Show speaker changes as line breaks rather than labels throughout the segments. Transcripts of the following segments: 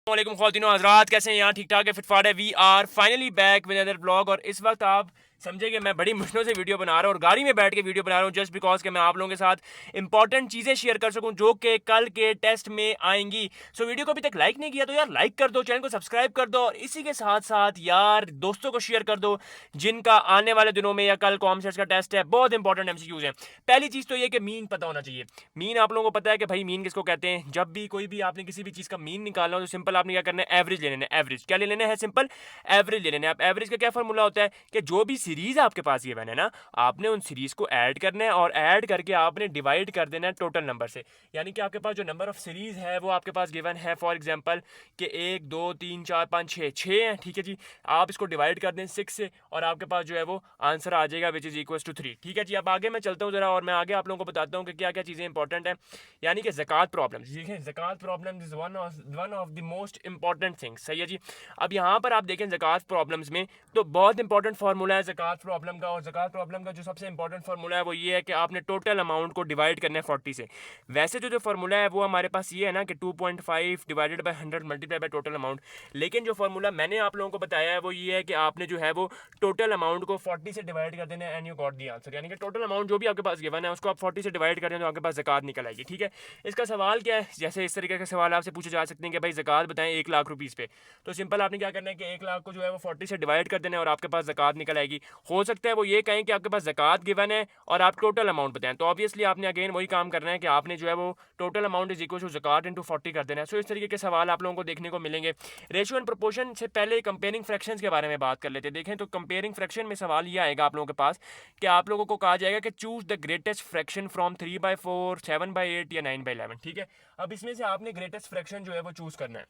वालेकुम ख्वातीनो हज़रात, कैसे हैं? यहाँ ठीक ठाक है, फिटफाट है। We are finally back with other blog. और इस वक्त आप समझे कि मैं बड़ी मुश्किलों से वीडियो बना रहा हूँ और गाड़ी में बैठ के वीडियो बना रहा हूँ जस्ट बिकॉज कि मैं आप लोगों के साथ इंपॉर्टेंट चीज़ें शेयर कर सकूँ जो कि कल के टेस्ट में आएंगी। सो वीडियो को अभी तक लाइक नहीं किया तो यार लाइक कर दो, चैनल को सब्सक्राइब कर दो और इसी के साथ साथ यार दोस्तों को शेयर कर दो जिनका आने वाले दिनों में या कल कॉमसेट्स का टेस्ट है। बहुत इंपॉर्टेंट एमसीक्यूज हैं। पहली चीज़ तो ये कि मीन पता होना चाहिए। मीन आप लोगों को पता है कि भाई मीन किसको कहते हैं। जब भी कोई भी आपने किसी भी चीज़ का मीन निकालना हो तो सिंपल आपने क्या करना है, एवरेज ले लेना है। एवरेज क्या ले लेना है? सिंपल एवरेज ले लेना है। अब एवरेज का क्या फॉर्मूला होता है कि जो भी सीरीज आपके पास गिवन है ना, आपने उन सीरीज को ऐड करना है और ऐड करके आपने डिवाइड कर देना है टोटल नंबर से। यानी कि आपके पास जो नंबर ऑफ सीरीज है वो आपके पास गिवन है फॉर एग्जांपल कि 1 2 3 4 5 6 6 है, ठीक है जी। आप इसको डिवाइड कर दें 6 से और आपके पास जो है वो आंसर आ जाएगा विच इज इक्वल टू 3, ठीक है जी। अब आगे मैं चलता हूँ जरा और मैं आगे आप लोगों को बताता हूँ कि क्या क्या चीज़ें इंपॉर्टेंट है। यानी कि ज़कात प्रॉब्लम, देखिए ज़कात problem is one of the most important things, सही है जी। अब यहाँ पर आप देखें ज़कात प्रॉब्लम्स में तो बहुत इंपॉर्टेंट फार्मूला है ज़कात प्रॉब्लम का। और ज़कात प्रॉब्लम का जो सबसे इंपॉर्टेंट फार्मूला है वो ये है कि आपने टोटल अमाउंट को डिवाइड करना है 40 से। वैसे जो फार्मूला है वो हमारे पास ये है ना कि 2.5 divided by 100 multiply by total amount. लेकिन जो फार्मूला मैंने आप लोगों को बताया है वो ये है कि आपने जो है वो टोटल अमाउंट को 40 से डिवाइड कर देना है and you got the answer. यानी कि टोटल अमाउंट जो भी आपके पास गिवन है उसको आप 40 से डिवाइड करें तो आपके पास ज़कात निकल आएगी, ठीक है। इसका सवाल क्या है, जैसे इस तरीके के सवाल आपसे पूछे जा सकते हैं कि भाई ज़कात बताएं 1 लाख रुपीज़ पे। तो सिंपल आपने क्या करना है कि 1 लाख को जो है वो 40 से डिवाइड कर देना है और आपके पास ज़कात निकल आएगी। हो सकता है वो ये कहें कि आपके पास ज़कात गिवन है और आप टोटल अमाउंट बताएं, तो ऑब्वियसली आपने अगेन वही काम करना है कि आपने जो है वो total amount is equal to ज़कात इंटू 40 कर देना है। सो इस तरीके के सवाल आप लोगों को देखने को मिलेंगे। रेशियो एंड प्रोपोर्शन से पहले कंपेयरिंग फ्रैक्शंस के बारे में बात कर लेते हैं। देखें तो कंपेयरिंग फ्रैक्शन में सवाल ये आएगा आप लोगों के पास कि आप लोगों को कहा जाएगा कि choose the greatest fraction from 3/4, 7/8 या 9/11, ठीक है। अब इसमें से आपने ग्रेटेस्ट फ्रैक्शन जो है वो चूज करना है।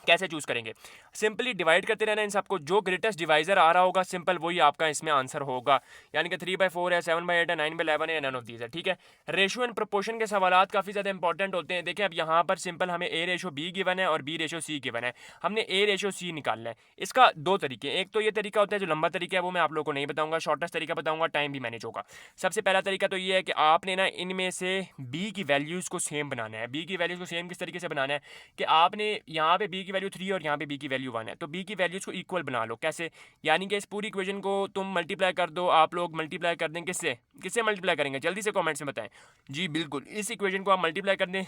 कैसे चूज करेंगे? सिंपली डिवाइड करते रहना इन सबको, जो ग्रेटेस्ट डिवाइजर आ रहा होगा सिंपल वही आपका इसमें आंसर होगा। यानी कि 3/4 है, 7/8 है, 9/11 है, नन ऑफ दीज है, ठीक है। रेशियो एंड प्रोपोर्शन के सवाल काफ़ी ज़्यादा इंपॉर्टेंट होते हैं। देखिए अब यहाँ पर सिंपल हमें ए रेशो बी गिवन है और बी रेशो सी गिवन है। हमने ए रेशो सी निकालना है। इसका दो तरीके, एक तो ये तरीका होता है जो लंबा तरीका है वो मैं आप लोगों को नहीं बताऊंगा, शॉर्टेस्ट तरीका बताऊंगा, टाइम भी मैनेज होगा। सबसे पहला तरीका तो ये है कि आपने ना इनमें से बी की वैल्यूज़ को सेम बनाना है। बी की वैल्यूज़ को सेम किस तरीके से बनाना है कि आपने यहाँ पे बी की वैल्यू 3 और यहाँ पे बी की वैल्यू 1 है तो बी की वैल्यूज़ को इक्वल बना लो। कैसे? यानी कि इस पूरी इक्वेशन को तुम मल्टीप्लाई कर दो, आप लोग मल्टीप्लाई कर दें किससे? किससे मल्टीप्लाई करेंगे? जल्दी से कमेंट्स में बताएं। जी बिल्कुल, इस इक्वेशन को आप मल्टीप्लाई कर दें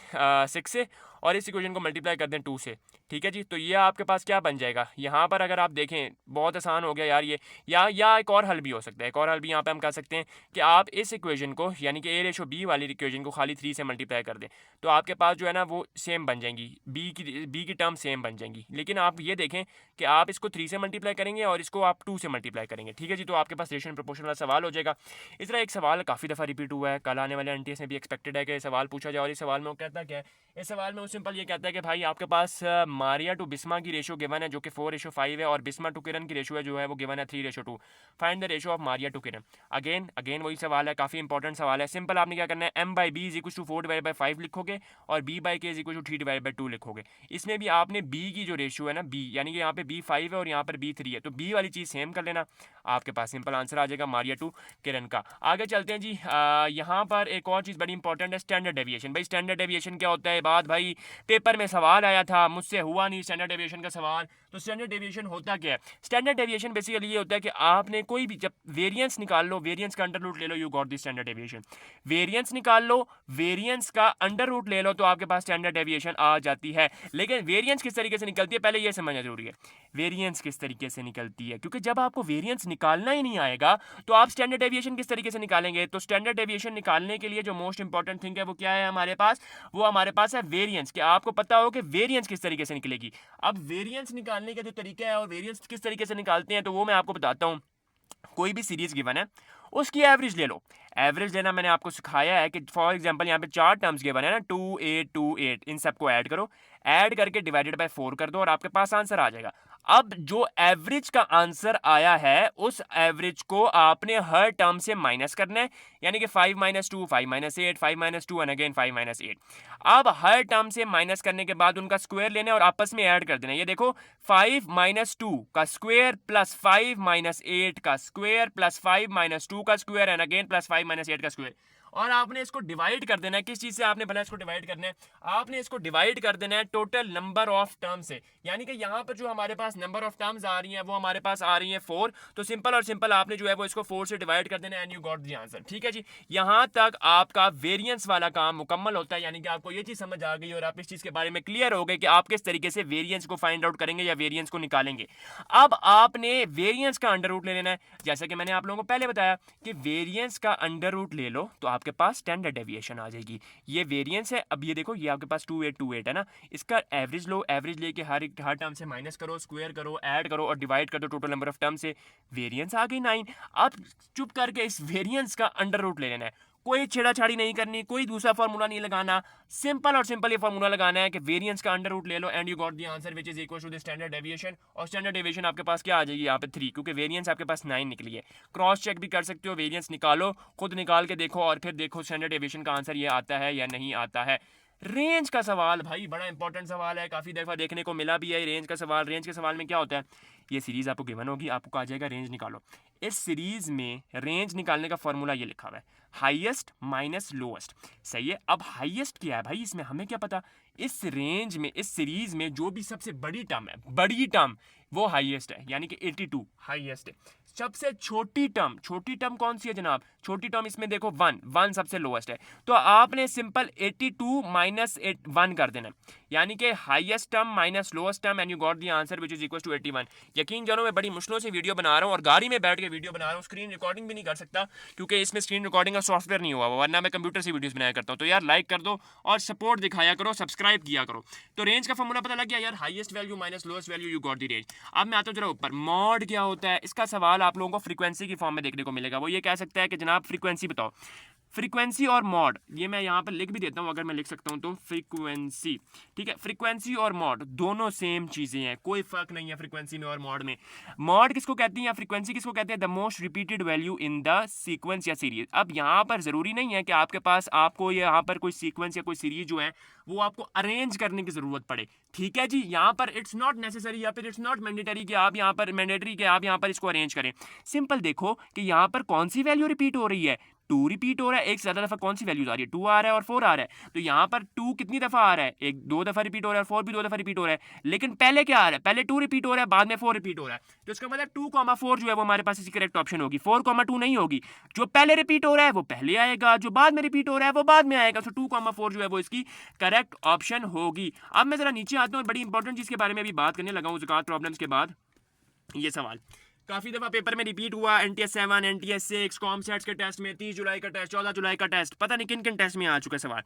6 से और इस इक्वेशन को मल्टीप्लाई कर दें 2 से, ठीक है जी। तो ये आपके पास क्या बन जाएगा यहाँ पर, अगर आप देखें बहुत आसान हो गया यार ये। या एक और हल भी हो सकता है, एक और हल भी यहाँ पे हम कर सकते हैं कि आप इस इक्वेशन को यानी कि ए रेशो बी वाली इक्वेशन को खाली 3 से मल्टीप्लाई कर दें तो आपके पास जो है ना वो सेम बन जाएंगी, बी की टर्म सेम बन जाएंगी। लेकिन आप ये देखें कि आप इसको 3 से मल्टीप्लाई करेंगे और इसको आप 2 से मल्टीप्लाई करेंगे, ठीक है जी। तो आपके पास रेशियो एंड प्रोपोर्शन वाला सवाल हो जाएगा। इस तरह एक सवाल काफ़ी दफ़ा रिपीट हुआ है, कल आने वाले एनटीएस में भी एक्सपेक्टेड है कि सवाल पूछा जाए। और इस सवाल में वो कहता क्या है? इस सवाल में वो सिंपल ये कहता है कि भाई आपके पास मारिया टू बिस्मा की रेशियो गिवन है जो कि 4:5 है और बिस्मा टू किरण की रेशियो है जो है वो गिवन है 3:2। Find the ratio of Maria to Kiran. Again again वही सवाल है, काफ़ी इंपॉर्टेंट सवाल है। सिंपल आपने क्या करना है, m/b इज इक्वल टू 4/5 लिखोगे और b/k इज इक्वल टू 3/2 लिखोगे। इसमें भी आपने b की जो रेशियो है ना, b यानी कि यहाँ पे b5 है और यहाँ पर b3 है तो b वाली चीज़ सेम कर लेना, आपके पास सिंपल आंसर आ जाएगा मारिया टू किरण का। आगे चलते हैं जी। यहाँ पर एक और चीज़ बड़ी इंपॉर्टेंट है, स्टैंडर्ड डेविएशन। भाई स्टैंडर्ड डेविएशन क्या होता है? बात भाई पेपर में सवाल आया था, मुझसे हुआ नहीं स्टैंडर्ड डेविएशन का सवाल। तो स्टैंडर्ड डेविएशन होता क्या है? स्टैंडर्ड डेविएशन बेसिकली ये होता है कि आपने कोई भी जब वेरिएंस निकाल लो, वेरिएंस का अंडर रूट ले लो, you got the standard deviation. Variance निकाल लो, वेरिएंस का अंडर रूट ले लो तो आपके पास स्टैंडर्ड डेविएशन आ जाती है। लेकिन वेरिएंस किस तरीके से निकलती है पहले ये समझना जरूरी है। वेरिएंस किस तरीके से निकलती है, क्योंकि जब आपको वेरिएंस निकालना ही नहीं आएगा तो आप स्टैंडर्ड डेविएशन किस तरीके से निकालेंगे? तो स्टैंडर्ड डेविएशन निकालने के लिए जो मोस्ट इंपॉर्टेंट थिंग है वो क्या है हमारे पास? वो हमारे पास है वेरिएंस। कि आपको पता हो कि वेरिएंस किस तरीके से निकलेगी। अब वेरिएंस निकालने का जो तरीका है और वेरिएंस किस तरीके से निकालते हैं तो वो मैं आपको बताता हूँ। कोई भी सीरीज गिवन है उसकी एवरेज ले लो। एवरेज लेना मैंने आपको सिखाया है कि फॉर एग्जांपल यहाँ पे 4 टर्म्स गिवन है ना, 2 8 2 8, इन सबको ऐड करो, ऐड करके डिवाइडेड बाय 4 कर दो और आपके पास आंसर आ जाएगा। अब जो एवरेज का आंसर आया है उस एवरेज को आपने हर टर्म से माइनस करना है। यानी कि 5 - 2 5 - 8, 5 - 2 एंड अगेन 5 - 8। अब हर टर्म से माइनस करने के बाद उनका स्क्वायर लेना है और आपस में ऐड कर देना है। ये देखो 5 - 2 का स्क्वायर प्लस 5 - 8 का स्क्वायर प्लस 5 - 2 का स्क्वायर एंड अगेन प्लस 5 - 8 का स्क्वायर। और आपने इसको डिवाइड कर देना है। किस चीज़ से आपने भला इसको डिवाइड करना है? आपने इसको डिवाइड कर देना है टोटल नंबर ऑफ टर्म से। यानी कि यहाँ पर जो हमारे पास नंबर ऑफ टर्म्स आ रही हैं वो हमारे पास आ रही हैं 4, तो सिंपल और सिंपल आपने जो है वो इसको 4 से डिवाइड कर देना है and you got the answer. ठीक है जी, यहाँ तक आपका वेरिएंस वाला काम मुकम्मल होता है। यानी कि आपको ये चीज़ समझ आ गई और आप इस चीज़ के बारे में क्लियर हो गए कि आप किस तरीके से वेरिएंस को फाइंड आउट करेंगे या वेरिएंस को निकालेंगे। अब आपने वेरिएंस का अंडर रूट ले लेना है। जैसा कि मैंने आप लोगों को पहले बताया कि वेरिएंस का अंडर रूट ले लो तो आपके पास स्टैंडर्ड डेविएशन आ जाएगी। ये वेरिएंस है। अब ये देखो, ये आपके पास 2828 है ना, इसका एवरेज लो, एवरेज लेके हर टर्म से माइनस करो, स्क्वायर करो, ऐड करो और डिवाइड कर दो टोटल नंबर ऑफ टर्म से, वेरिएंस आ गई 9। अब चुप करके इस वेरिएंस का अंडर रूट ले लेना है। कोई छेड़ाछाड़ी नहीं करनी, कोई दूसरा फार्मूला नहीं लगाना, सिंपल और सिंपल ये फार्मूला लगाना है कि वेरिएंस का अंडर रूट ले लो and you got the answer which is equal to the standard deviation. और स्टैंडर्ड डेविएशन आपके पास क्या आ जाएगी यहाँ पे 3, क्योंकि वेरिएंस आपके पास 9 निकली है। क्रॉस चेक भी कर सकते हो, वेरिएंस निकालो, खुद निकाल के देखो और फिर देखो स्टैंडर्ड डेविएशन का आंसर ये आता है या नहीं आता है। रेंज का सवाल भाई बड़ा इंपॉर्टेंट सवाल है, काफ़ी दफ़ा देखने को मिला भी है रेंज का सवाल। रेंज के सवाल में क्या होता है, ये सीरीज़ आपको गिवन होगी, आपको कहा जाएगा रेंज निकालो। इस सीरीज़ में रेंज निकालने का फॉर्मूला ये लिखा हुआ है, हाईएस्ट माइनस लोएस्ट। सही है। अब हाईएस्ट क्या है भाई, इसमें हमें क्या पता। इस रेंज में, इस सीरीज़ में जो भी सबसे बड़ी टर्म है, बड़ी टर्म वो हाईएस्ट है, यानी कि 82 हाईएस्ट है। सबसे छोटी टर्म कौन सी है जनाब? छोटी टर्म इसमें देखो 1 सबसे लोएस्ट है। तो आपने सिंपल 82 माइनस 1 कर देना, यानी कि highest term minus lowest term and you got the answer which is equal to 81। यकीन जानो मैं बड़ी मुश्किलों से वीडियो बना रहा हूँ और गाड़ी में बैठ के वीडियो बना रहा हूँ, स्क्रीन रिकॉर्डिंग भी नहीं कर सकता क्योंकि इसमें स्क्रीन रिकॉर्डिंग का सॉफ्टवेयर नहीं हुआ, वरना मैं कंप्यूटर से वीडियोस बनाया करता हूँ। तो यार लाइक कर दो और सपोर्ट दिखाया करो, सब्सक्राइब किया करो। तो रेंज का फॉर्मूला पता लग गया यार, highest value minus lowest value you got the range. अब मैं आता हूँ जरा ऊपर, मॉड क्या होता है? इसका सवाल आप लोगों को फ्रीक्वेंसी की फॉर्म में देखने को मिलेगा। वो ये कह सकता है कि जनाब फ्रीक्वेंसी बताओ। फ्रीक्वेंसी और मॉड, ये मैं यहाँ पर लिख भी देता हूँ अगर मैं लिख सकता हूँ तो, फ्रीक्वेंसी। ठीक है, फ्रीक्वेंसी और मॉड दोनों सेम चीज़ें हैं, कोई फर्क नहीं है फ्रीक्वेंसी में और मॉड में। मॉड किसको कहती है या फ्रीक्वेंसी किसको कहते हैं? The most repeated value in the sequence या सीरीज। अब यहाँ पर ज़रूरी नहीं है कि आपके पास आपको यहाँ पर कोई सीक्वेंस या कोई सीरीज जो है वो आपको अरेंज करने की ज़रूरत पड़े। ठीक है जी, यहाँ पर इट्स नॉट नेसेसरी या फिर इट्स नॉट मैंडेटरी कि आप यहाँ पर मैंडेटरी कि आप यहाँ पर इसको अरेंज करें। सिंपल देखो कि यहाँ पर कौन सी वैल्यू रिपीट हो रही है, 2 रिपीट हो रहा है। एक से ज़्यादा दफ़ा कौन सी वैल्यूज आ रही है? 2 आ रहा है और 4 आ रहा है। तो यहाँ पर 2 कितनी दफ़ा आ रहा है? 2 दफ़ा रिपीट हो रहा है और 4 भी 2 दफ़ा रिपीट हो रहा है। लेकिन पहले क्या आ रहा है? पहले 2 रिपीट हो रहा है, बाद में 4 रिपीट हो रहा है। तो इसका मतलब 2,4 जो है वो हमारे पास इसकी करेक्ट ऑप्शन होगी, 4,2 नहीं होगी। जो पहले रिपीट हो रहा है वो पहले आएगा, जो बाद में रिपीट हो रहा है वो बाद में आएगा। तो 2,4 जो है वो इसकी करेक्ट ऑप्शन होगी। अब मैं ज़रा नीचे आता हूँ, बड़ी इंपॉर्टेंट चीज़ के बारे में अभी बात करने लगा हूँ ज़कात प्रॉब्लम्स के बाद। ये सवाल काफ़ी दफ़ा पेपर में रिपीट हुआ, NTS 7, NTS 6, कॉमसेट्स के टेस्ट में, 30 जुलाई का टेस्ट, 14 जुलाई का टेस्ट, पता नहीं किन किन टेस्ट में आ चुका है सवाल।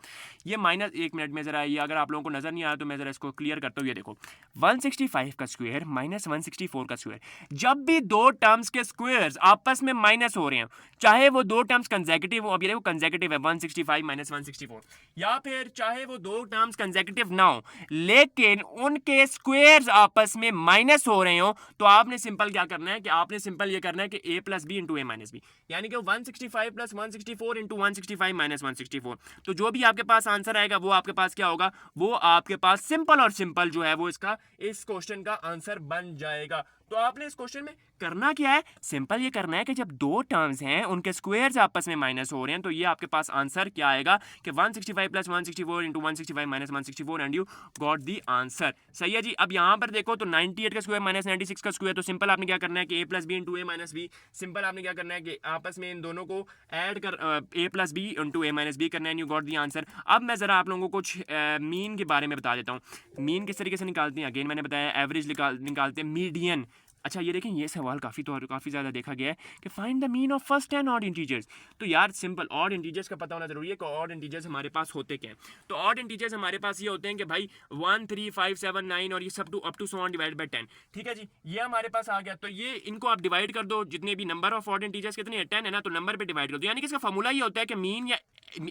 ये माइनस 1 मिनट में ज़रा, ये अगर आप लोगों को नज़र नहीं आया तो मैं ज़रा इसको क्लियर करता हूँ। ये देखो 165 का स्क्वायर माइनस 164 का स्क्वायर। जब भी दो टर्म्स के स्क्वायर्स आपस में माइनस हो रहे हैं, चाहे वो दो टर्म्स कंसेक्यूटिव हो, अब ये देखो कंसेक्यूटिव है 165 माइनस 164, या फिर चाहे वो दो टर्म्स कंसेक्यूटिव ना हो लेकिन उनके स्क्वायर्स आपस में माइनस हो रहे हो, तो आपने सिंपल क्या करना है कि आपने सिंपल ये करना है कि a plus B into A minus B, यानी कि 165 प्लस 164 इंटू 165 माइनस 164। तो जो भी आपके पास आंसर आएगा वो आपके पास क्या होगा? वो आपके पास सिंपल और सिंपल जो है वो इसका, इस क्वेश्चन का आंसर बन जाएगा। तो आपने इस क्वेश्चन में करना क्या है? सिंपल ये करना है कि जब दो टर्म्स हैं उनके स्क्वायर्स आपस में माइनस हो रहे हैं, तो ये आपके पास आंसर क्या आएगा कि 165 plus 164 into 165 minus 164 and you got the answer. सही है जी। अब यहाँ पर देखो तो 98 का स्क्वायर माइनस 96 का स्क्वायर, तो सिंपल आपने क्या करना है कि a plus B into A minus B, simple आपने क्या करना है कि आपस में इन दोनों को ऐड कर a plus B into A minus B करना है, यू गॉट दी आंसर। अब मैं ज़रा आप लोगों को कुछ मीन के बारे में बता देता हूँ। मीन किस तरीके से निकालते हैं, अगेन मैंने बताया एवरेज निकालते हैं, मीडियन। अच्छा ये देखें, ये सवाल काफ़ी ज़्यादा देखा गया है कि find the mean of first 10 odd integers. तो यार सिंपल ऑड इंटीजर्स का पता होना जरूरी है कि ऑड इंटीजर्स हमारे पास होते क्या हैं। तो ऑड इंटीजर्स हमारे पास ये होते हैं कि भाई 1 3 5 7 9 और ये सब अप टू 100 डिवाइड बाई 10। ठीक है जी, ये हमारे पास आ गया। तो ये इनको आप डिवाइड कर दो, जितने भी नंबर ऑफ ऑड इंटीजर्स कितने हैं 10 है ना, तो नंबर पे डिवाइड कर दो। यानी कि इसका फॉर्मूला ये होता है कि मीन या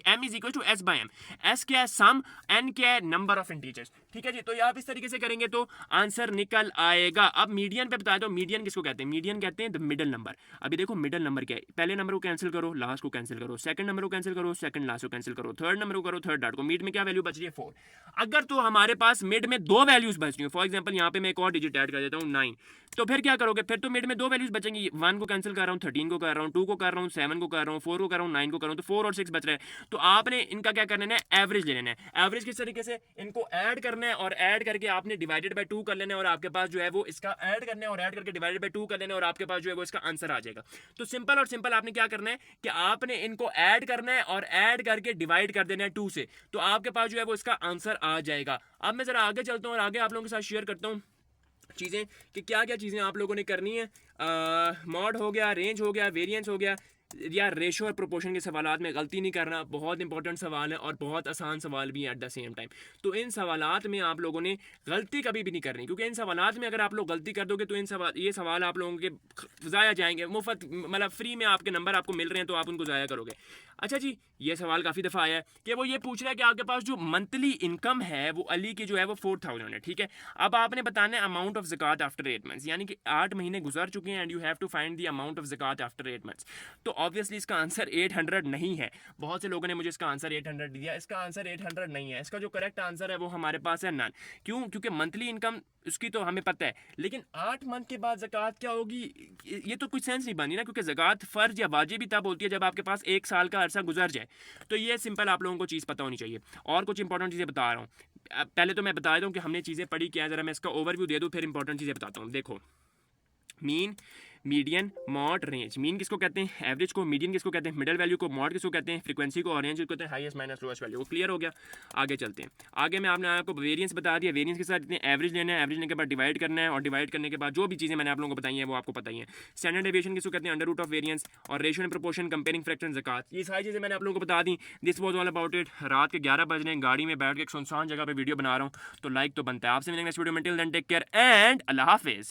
m is equal to s by m। s क्या है? सम, n क्या है? Number of integers. ठीक है जी, तो ये आप इस तरीके से करेंगे तो आंसर निकल आएगा। अब मीडियन पे बता दो, मीडियन किसको कहते हैं? मीडियन कहते हैं द मिडल नंबर। अभी देखो मिडल नंबर क्या है, पहले नंबर को कैंसिल करो, लास्ट को कैंसिल करो, सेकंड नंबर को कैंसिल करो, सेकंड लास्ट को कैंसिल करो, थर्ड नंबर को करो, थर्ड लास्ट को। मिड में क्या वैल्यू बच रही है? 4। अगर तो हमारे पास मिड में दो वैल्यूज बच रही हो, फॉर एग्जांपल यहाँ पे मैं एक और डिजिट ऐड कर देता हूँ 9, तो फिर क्या करोगे, फिर तो मिड में दो वैल्यूज बचेंगी, 1 को कैंसिल कर रहा हूँ, 13 को कर रहा हूँ, 2 को कर रहा हूँ, 7 को कर रहा हूँ, 4 को कर रहा हूँ, 9 को कर रहा हूँ, तो 4 और 6 बच रहे हैं। तो आपने इनका क्या करना है, एवरेज ले लेना है। एवरेज किस तरीके से, इनको ऐड करना है और ऐड करके आपने डिवाइडेड बाय 2 कर लेना है और आपके पास जो है वो इसका ऐड करना है और ऐड करके डिवाइडेड बाय 2 कर लेना है और आपके पास जो है वो इसका आंसर आ जाएगा। तो सिंपल और सिंपल आपने क्या करना है कि आपने इनको ऐड करना है और ऐड करके डिवाइड कर देना है 2 से, तो आपके पास जो है वो इसका आंसर आ जाएगा। अब मैं जरा आगे चलता हूँ और आगे आप लोगों के साथ शेयर करता हूँ चीज़ें कि क्या क्या चीज़ें आप लोगों ने करनी है। मॉड हो गया, रेंज हो गया, वेरिएंस हो गया, या रेशो और प्रोपोर्शन के सवालात में गलती नहीं करना, बहुत इंपॉर्टेंट सवाल है और बहुत आसान सवाल भी है एट द सेम टाइम। तो इन सवालात में आप लोगों ने गलती कभी भी नहीं करनी, क्योंकि इन सवालात में अगर आप लोग गलती कर दोगे तो ये सवाल आप लोगों के ज़ाया जाएंगे, मुफ्त मतलब फ्री में आपके नंबर आपको मिल रहे हैं तो आप उनको ज़ाया करोगे। अच्छा जी, ये सवाल काफ़ी दफ़ा आया है कि वो ये पूछ रहा है कि आपके पास जो मंथली इनकम है वो अली की जो है वो 4000 है, ठीक है। अब आपने बताना है अमाउंट ऑफ ज़कात आफ्टर 8 मंथ्स, यानी कि 8 महीने गुजर चुके हैं and you have to find the amount of ज़कात आफ्टर 8 मंथ्स। तो ऑब्वियसली इसका आंसर 800 नहीं है। बहुत से लोगों ने मुझे इसका आंसर 800 दिया, इसका आंसर 800 नहीं है। इसका जो करेक्ट आंसर है वो हमारे पास है नन। क्यों? क्योंकि मंथली इनकम उसकी तो हमें पता है, लेकिन 8 मंथ के बाद ज़कात क्या होगी, ये तो कुछ सेंस नहीं बनी ना, क्योंकि ज़कात फ़र्ज या वाजिब ही तब होती है जब आपके पास 1 साल का अरसा गुजर जाए। तो ये सिंपल आप लोगों को चीज़ पता होनी चाहिए। और कुछ इंपॉर्टेंट चीज़ें बता रहा हूँ, पहले तो मैं बता दूँ कि हमने चीज़ें पढ़ी क्या है, ज़रा मैं इसका ओवरव्यू दे दूँ फिर इंपॉर्टेंट चीज़ें बताता हूँ। देखो, mean, median, mod, range. Mean किसको कहते हैं, एवरेज को। मीडियन किसको कहते हैं, मिडल वैल्यू को। मॉड किसको कहते हैं, फ्रीक्वेंसी को। और रेंज किसको कहते हैं, हाईएस्ट माइनस लोएस्ट वैल्यू को। क्लियर हो गया। आगे चलते हैं। आगे मैं आपको वेरिएंस बता दिया। वेरिएंस के साथ एवरेज लेना है, एवरेज लेने के बाद डिवाइड करना है और डिवाइड करने के बाद जो भी चीज़ें मैंने आप लोगों को बताई हैं वो आपको पता ही है। स्टैंडर्ड डेविएशन किसको कहते हैं, अंडर रूट ऑफ वेरिएंस। और ratio and proportion, comparing fraction, ज़कात, ये सारी चीज़ें मैंने आप लोगों को बता दी। This was all about it. रात के 11 बज रहे हैं, गाड़ी में बैठ के एक सुनसान जगह पर वीडियो बना रहा हूँ, तो लाइक तो बनता है। आपसे मिलेंगे इस वीडियो में। Till then take care and अल्लाह हाफिज़।